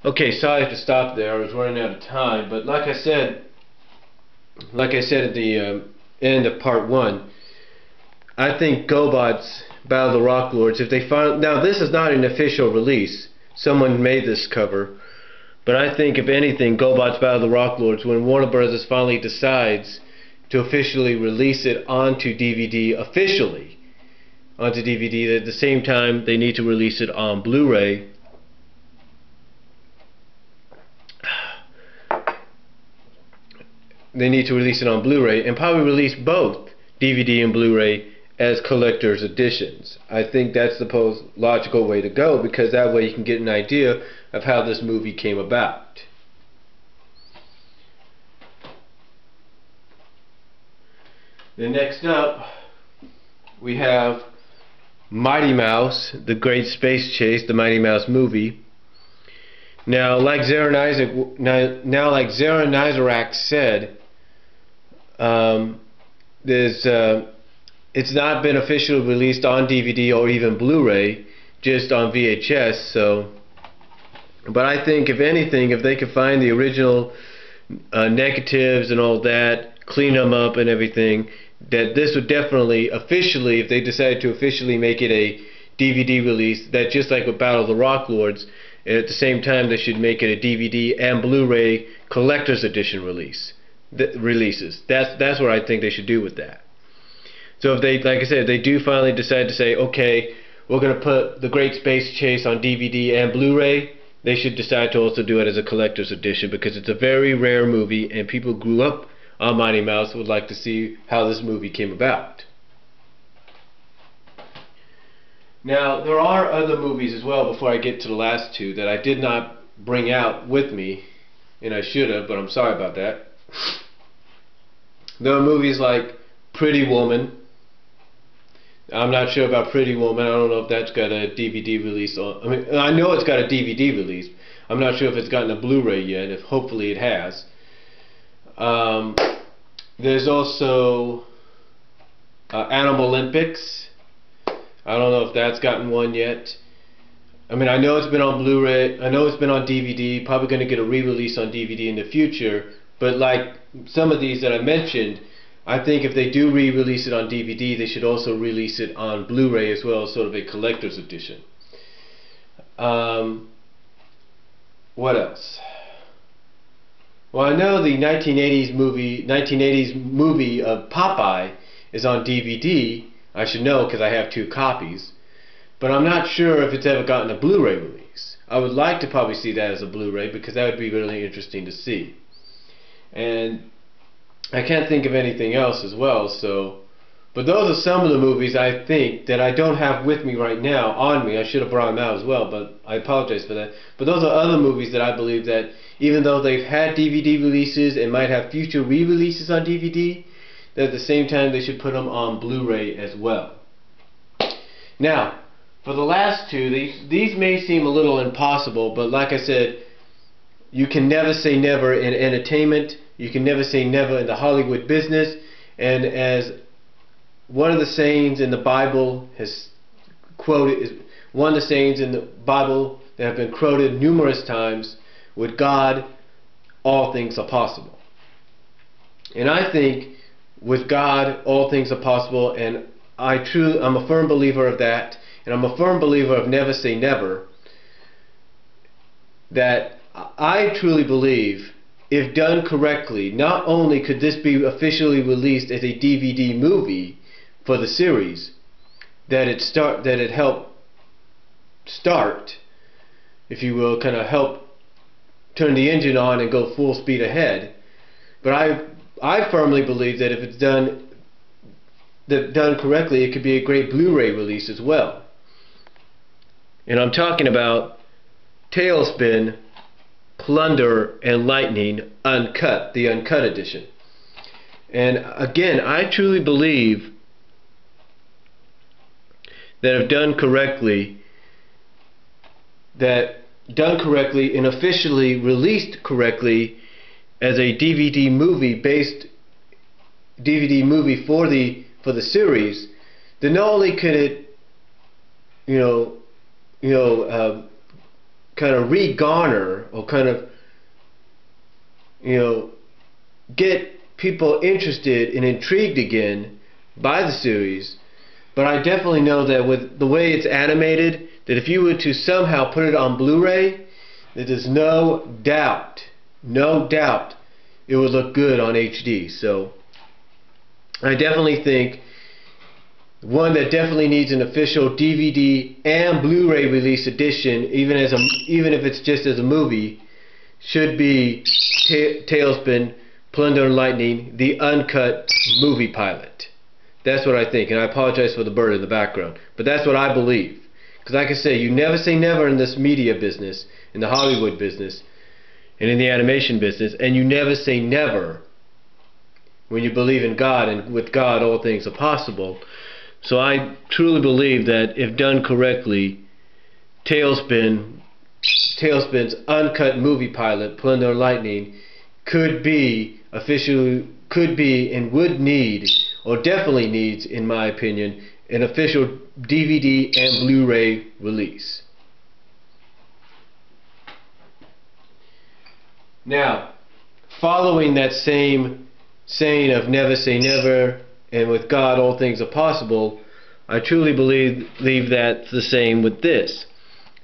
Okay, sorry to stop there. I was running out of time, but like I said at the end of part one, I think GoBot's Battle of the Rock Lords, if they find, now this is not an official release, someone made this cover, but I think if anything, GoBot's Battle of the Rock Lords, when Warner Bros. Finally decides to officially release it onto DVD, at the same time they need to release it on Blu-ray. They need to release it on Blu-ray and probably release both DVD and Blu-ray as collector's editions. I think that's the most logical way to go, because that way you can get an idea of how this movie came about. Then next up we have Mighty Mouse, The Great Space Chase, the Mighty Mouse movie. Now, like Zaran said, it's not been officially released on DVD or even Blu-ray, just on VHS. So, but I think if anything, if they could find the original negatives and all that, clean them up and everything, that this would definitely officially, if they decided to officially make it a DVD release, that just like with Battle of the Rock Lords, at the same time they should make it a DVD and Blu-ray collector's edition releases. That's what I think they should do with that. So if they, like I said, they do finally decide to say, okay, we're going to put The Great Space Chase on DVD and Blu-ray, they should decide to also do it as a collector's edition, because it's a very rare movie and people grew up on Mighty Mouse, would like to see how this movie came about. Now, there are other movies as well, before I get to the last two, that I did not bring out with me, and I should have, but I'm sorry about that. There are movies like Pretty Woman. I'm not sure about Pretty Woman. I don't know if that's got a DVD release on. I mean, I know it's got a DVD release. I'm not sure if it's gotten a Blu-ray yet. If hopefully it has. There's also Animal Olympics. I don't know if that's gotten one yet. I mean, I know it's been on Blu-ray. I know it's been on DVD. Probably going to get a re-release on DVD in the future. But like some of these that I mentioned, I think if they do re-release it on DVD, they should also release it on Blu-ray as well, sort of a collector's edition. What else? Well, I know the 1980s movie of Popeye is on DVD. I should know because I have 2 copies. But I'm not sure if it's ever gotten a Blu-ray release. I would like to probably see that as a Blu-ray, because that would be really interesting to see. And I can't think of anything else as well, so, but those are some of the movies I think that I don't have with me right now on me. I should have brought them out as well, but I apologize for that. But those are other movies that I believe that even though they've had DVD releases and might have future re-releases on DVD, that at the same time they should put them on Blu-ray as well. Now, for the last two, these may seem a little impossible, but like I said, you can never say never in entertainment. You can never say never in the Hollywood business. And as one of the sayings in the Bible has quoted, is one of the sayings in the Bible that have been quoted numerous times, with God, all things are possible. And I think with God, all things are possible, and I'm a firm believer of that, and I'm a firm believer of never say never, that I truly believe, if done correctly, not only could this be officially released as a DVD movie for the series, that it helped start, if you will, kind of help turn the engine on and go full speed ahead. But I firmly believe that if it's done correctly, it could be a great Blu-ray release as well. And I'm talking about Tailspin, Plunder, and Lightning Uncut, the Uncut edition. And again, I truly believe that if done correctly, and officially released correctly as a DVD movie for the series, then not only could it re-garner or get people interested and intrigued again by the series. But I definitely know that with the way it's animated, that if you were to somehow put it on Blu-ray, that there's no doubt it would look good on HD. So I definitely think one that definitely needs an official DVD and Blu-ray release edition, even if it's just as a movie, should be Tailspin, Plunder and Lightning, the uncut movie pilot. That's what I think, and I apologize for the bird in the background, but that's what I believe. Because like I say, you never say never in this media business, in the Hollywood business, and in the animation business, and you never say never when you believe in God, and with God all things are possible. So I truly believe that if done correctly, Tailspin's uncut movie pilot, Plunder and Lightning, could be and would need, or definitely needs, in my opinion, an official DVD and Blu-ray release. Now, following that same saying of never say never, and with God all things are possible, I truly believe that's the same with this.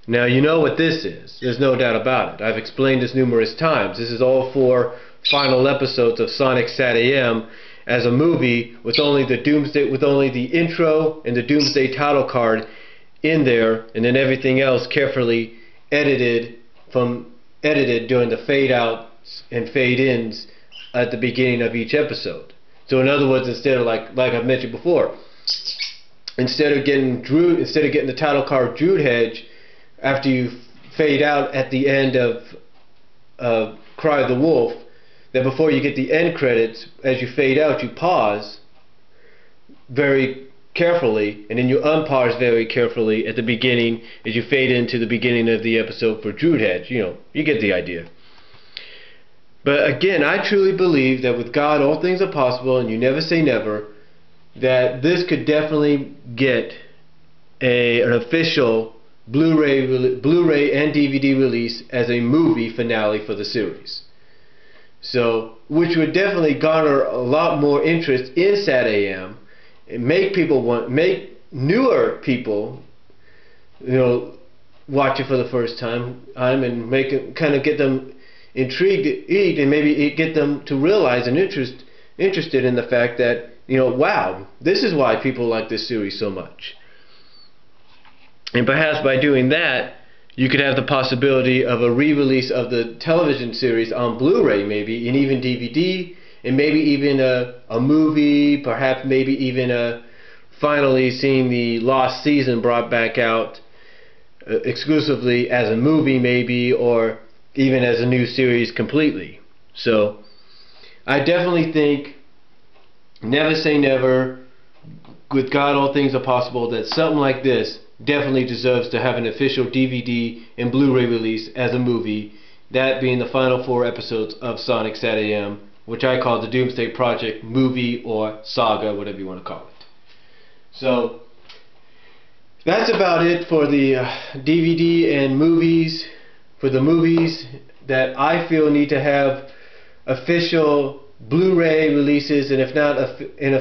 Now you know what this is. There's no doubt about it. I've explained this numerous times. This is all 4 final episodes of Sonic Sat AM as a movie with only the intro and the Doomsday title card in there, and then everything else carefully edited during the fade outs and fade ins at the beginning of each episode. So in other words, instead of like I've mentioned before, instead of getting the title card Drood Hedge after you fade out at the end of Cry of the Wolf, that before you get the end credits, as you fade out, you pause very carefully, and then you unpause very carefully at the beginning as you fade into the beginning of the episode for Drood Hedge. You know, you get the idea. But again, I truly believe that with God all things are possible, and you never say never, that this could definitely get an official Blu-ray and DVD release as a movie finale for the series. So, which would definitely garner a lot more interest in Sat AM, and make newer people, watch it for the first time, and get them intrigued, and maybe get them to realize and interested in the fact that, wow, this is why people like this series so much. And perhaps by doing that, you could have the possibility of a re-release of the television series on Blu-ray, maybe, and even DVD, and maybe even a movie, perhaps maybe even finally seeing the lost season brought back out exclusively as a movie, maybe, or even as a new series completely. So I definitely think, never say never, with God all things are possible, that something like this definitely deserves to have an official DVD and Blu-ray release as a movie, that being the final 4 episodes of Sonic Sat AM, which I call the Doomsday Project movie or saga, whatever you want to call it. So that's about it for the DVD and movies. For the movies that I feel need to have official Blu-ray releases, and if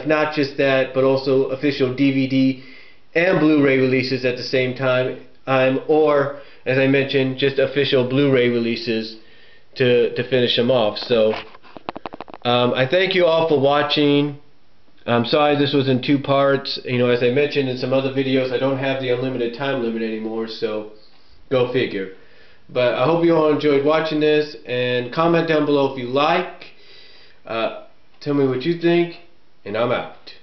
not just that, but also official DVD and Blu-ray releases at the same time, or as I mentioned, just official Blu-ray releases to finish them off. So I thank you all for watching. I'm sorry this was in 2 parts. As I mentioned in some other videos, I don't have the unlimited time limit anymore, so go figure. But I hope you all enjoyed watching this, and comment down below if you like. Tell me what you think, and I'm out.